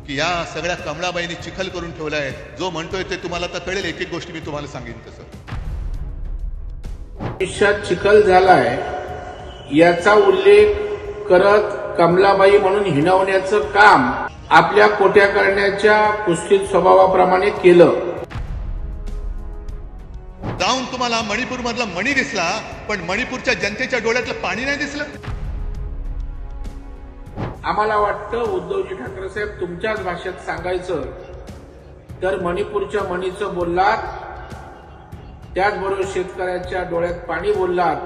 की या सगळ्या कमळाबाईंनी चिखल करून ठेवलाय. जो म्हणतोय ते तुम्हाला आता कळेल. एक एक गोष्टी मी तुम्हाला सांगेन तसं. आयुष्यात चिखल झालाय याचा उल्लेख करत कमलाबाई म्हणून हिणवण्याचं काम आपल्या कोट्या करण्याच्या कुस्तीत स्वभावाप्रमाणे केलं. जाऊन तुम्हाला मणिपूर मधला मणी दिसला, पण मणिपूरच्या जनतेच्या डोळ्यातलं पाणी नाही दिसलं. आम्हाला वाटतं उद्धवजी ठाकरे साहेब तुमच्याच भाषेत सांगायचं तर मणिपूरच्या मणीचं बोललात, त्याचबरोबर शेतकऱ्यांच्या डोळ्यात पाणी बोललात,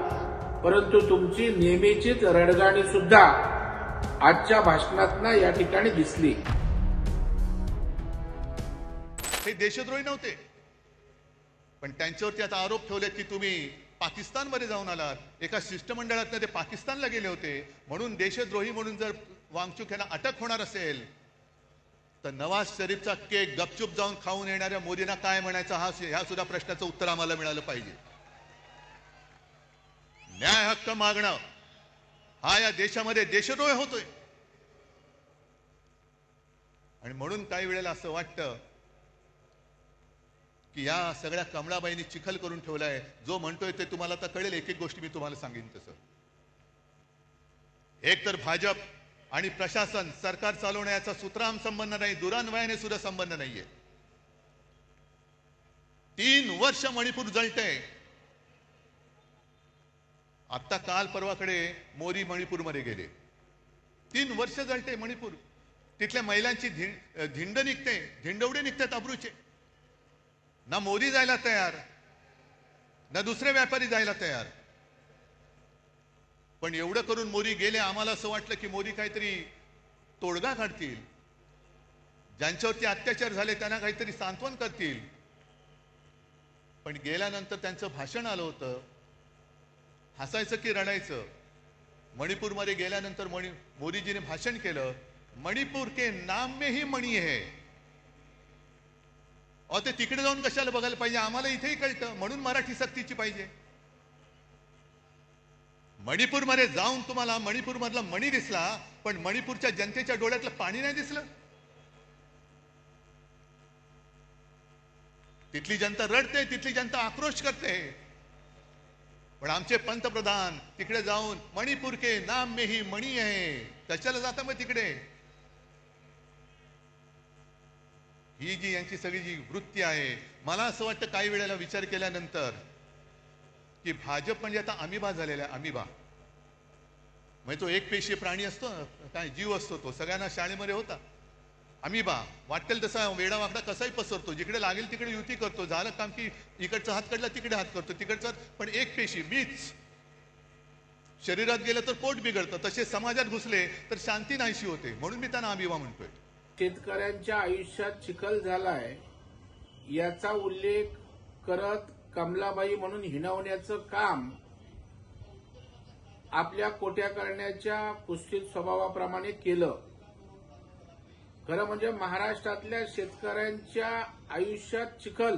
परंतु तुमची नेहमीचीच रडगाणी सुद्धा आजच्या भाषणातनं या ठिकाणी दिसली. हे देशद्रोही नव्हते, पण त्यांच्यावरती आता आरोप ठेवले की तुम्ही पाकिस्तानमध्ये जाऊन आलात. एका शिष्टमंडळातनं ते पाकिस्तानला गेले होते, म्हणून देशद्रोही म्हणून जर वांगचुक यांना अटक होणार असेल तर नवाज शरीफचा केक गपचूप जाऊन खाऊन येणाऱ्या मोदींना काय म्हणायचं, ह्या सुद्धा प्रश्नाचं उत्तर आम्हाला मिळालं पाहिजे. न्याय हक्क मागणं हा या देशामध्ये देशद्रोह होतोय. आणि म्हणून काही वेळेला असं वाटतं की या सगळ्या कमळाबाईंनी चिखल करून ठेवलाय. जो म्हणतोय ते तुम्हाला आता कळेल. एक एक गोष्टी मी तुम्हाला सांगेन तसं. एक तर भाजप आणि प्रशासन सरकार चालवण्याचा सूत्राम संबंध नाही, दुरान्वयाने सुद्धा संबंध नाहीये. 3 वर्ष मणिपूर जळतंय. आता काल परवाकडे मोदी मणिपूरमध्ये गेले. 3 वर्ष जळते मणिपूर. तिथल्या महिलांची धिंड निघते, धिंडवडे निघतात अब्रूचे. ना मोदी जायला तयार, ना दुसरे व्यापारी जायला तयार. पण एवढं करून मोदी गेले. आम्हाला असं वाटलं की मोदी काहीतरी तोडगा काढतील, ज्यांच्यावरती अत्याचार झाले त्यांना काहीतरी सांत्वन करतील. पण गेल्यानंतर त्यांचं भाषण आलं होतं. हसायचं की रडायचं. मणिपूरमध्ये गेल्यानंतर मोदीजीने भाषण केलं, मणिपूर के नाम में ही मणी है. ते तिकडे जाऊन कशाला बघायला पाहिजे, आम्हाला इथेही कळतं, म्हणून मराठी सक्तीची पाहिजे. मणिपूरमध्ये जाऊन तुम्हाला मणिपूर मधला मणी दिसला, पण मणिपूरच्या जनतेच्या डोळ्यातलं पाणी नाही दिसलं. तिथली जनता रडते, तिथली जनता आक्रोश करते. पण आमचे पंतप्रधान तिकडे जाऊन मणिपूर के नाम में ही मणी है, कशाला जाता मग तिकडे. ही जी यांची सगळी जी वृत्ती आहे, मला असं वाटतं काही वेळेला विचार केल्यानंतर की भाजप म्हणजे आता अमिबा झालेला आहे. अमिबा म्हणजे तो एक पेशीय प्राणी असतो, काय जीव असतो, तो सगळ्यांना शाळेमध्ये होता. अमिबा वाटेल तसा वेडा वाकडा कसाही पसरतो, जिकडे लागेल तिकडे युती करतो. झालं काम की इकडचा हात काढला तिकडे हात करतो, तिकडचा. पण एक पेशी मीच शरीरात गेलं तर पोट बिघडतं, तसे समाजात घुसले तर शांती नाहीशी होते. म्हणून मी त्यांना अमिबा म्हणतोय. शेतकऱ्यांच्या आयुष्यात चिखल झालाय याचा उल्लेख करत कमलाबाई म्हणून हिणवण्याचं काम आपल्या कोट्या करण्याच्या कुस्तीत स्वभावाप्रमाणे केलं. खरं म्हणजे महाराष्ट्रातल्या शेतकऱ्यांच्या आयुष्यात चिखल,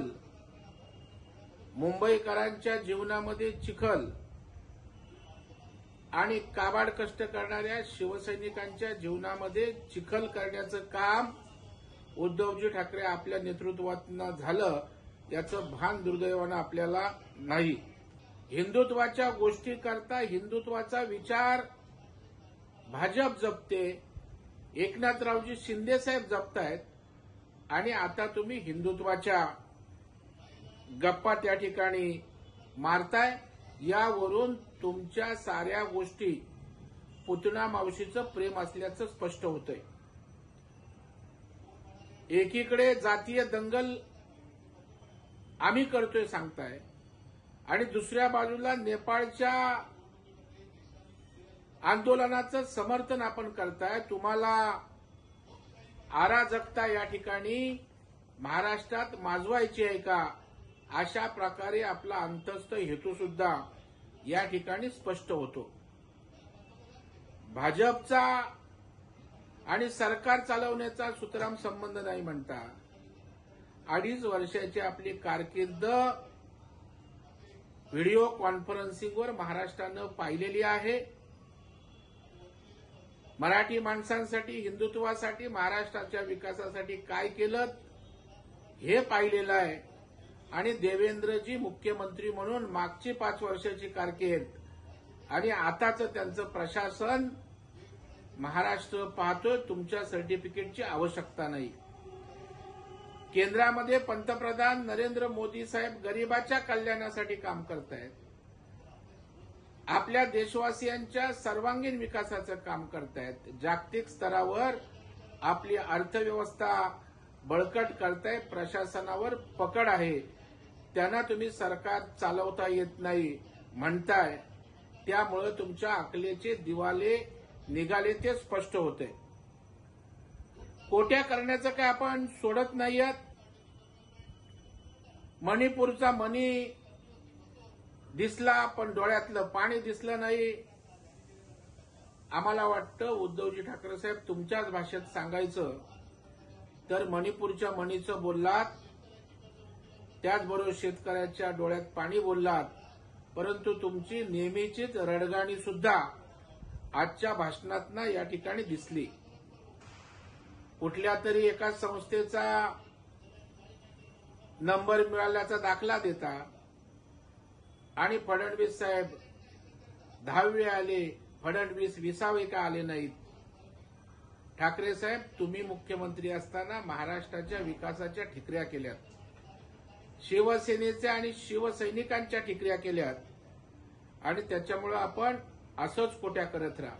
मुंबईकरांच्या जीवनामध्ये चिखल आणि काबाड कष्ट करणाऱ्या शिवसैनिकांच्या जीवनामध्ये चिखल करण्याचं काम उद्धवजी ठाकरे आपल्या नेतृत्वातनं झालं, याचं भान दुर्दैवानं आपल्याला नाही. हिंदुत्वाच्या गोष्टी करता हिंदुत्वाचा विचार भाजप जपते, एकनाथरावजी शिंदे साहेब जपतायत, आणि आता तुम्ही हिंदुत्वाच्या गप्पा त्या ठिकाणी मारताय. यावरून तुमच्या साऱ्या गोष्टी पुतना मावशीचं प्रेम असल्याचं स्पष्ट होतंय. एकीकडे जातीय दंगल आम्ही करतोय सांगताय, आणि दुसऱ्या बाजूला नेपाळच्या आंदोलनाचं समर्थन आपण करताय. तुम्हाला अराजकता या ठिकाणी महाराष्ट्रात माजवायची आहे का, अशा प्रकारे आपला अंतस्थ हेतू सुद्धा या ठिकाणी स्पष्ट होतो. भाजपचा आणि सरकार चालवण्याचा सुतराम संबंध नाही म्हणता. 2.5 वर्षाची आपली कारकीर्द व्हिडिओ कॉन्फरन्सिंगवर महाराष्ट्रानं पाहिलेली आहे. मराठी माणसांसाठी, हिंदुत्वासाठी, महाराष्ट्राच्या विकासासाठी काय केलं हे पाहिलेलं आहे. आणि देवेंद्रजी मुख्यमंत्री म्हणून मागची 5 वर्षाची कारकीर्द आणि आताचं त्यांचं प्रशासन महाराष्ट्र पाहतोय. तुमच्या सर्टिफिकेटची आवश्यकता नाही. केंद्रामध्ये पंतप्रधान नरेंद्र मोदी साहेब गरिबाच्या कल्याणासाठी काम करतायत. आपल्या देशवासियांच्या सर्वांगीण विकासाचं काम करतायत. जागतिक स्तरावर आपली अर्थव्यवस्था बळकट करताय. प्रशासनावर पकड आहे. त्यांना तुम्ही सरकार चालवता येत नाही म्हणताय. त्यामुळे तुमच्या अकलेचे दिवाले निघाले ते स्पष्ट होते. कोट्या करण्याचं काय आपण सोडत नाहीयेत. मणिपूरचा मणी दिसला पण डोळ्यातलं पाणी दिसलं नाही. आम्हाला वाटतं उद्धवजी ठाकरे साहेब तुमच्याच भाषेत सांगायचं तर मणिपूरच्या मणीचं बोललात, त्याचबरोबर शेतकऱ्याच्या डोळ्यात पाणी बोललात. परंतु तुमची नेहमीचीच रडगाणी सुद्धा आजच्या भाषणातनं या ठिकाणी दिसली. कुठल्या तरी एका संस्थेचा नंबर मिळाल्याचा दाखला देता आणि फडणवीस साहेब 10वे आले, फडणवीस 20वे का आले नाहीत. ठाकरे साहेब तुम्ही मुख्यमंत्री असताना महाराष्ट्राच्या विकासाच्या ठिकऱ्या केल्यात. शिवसेनेच्या आणि शिवसैनिकांच्या ठिकऱ्या केल्यात आणि त्याच्यामुळे आपण असंच कोट्या करत राहा.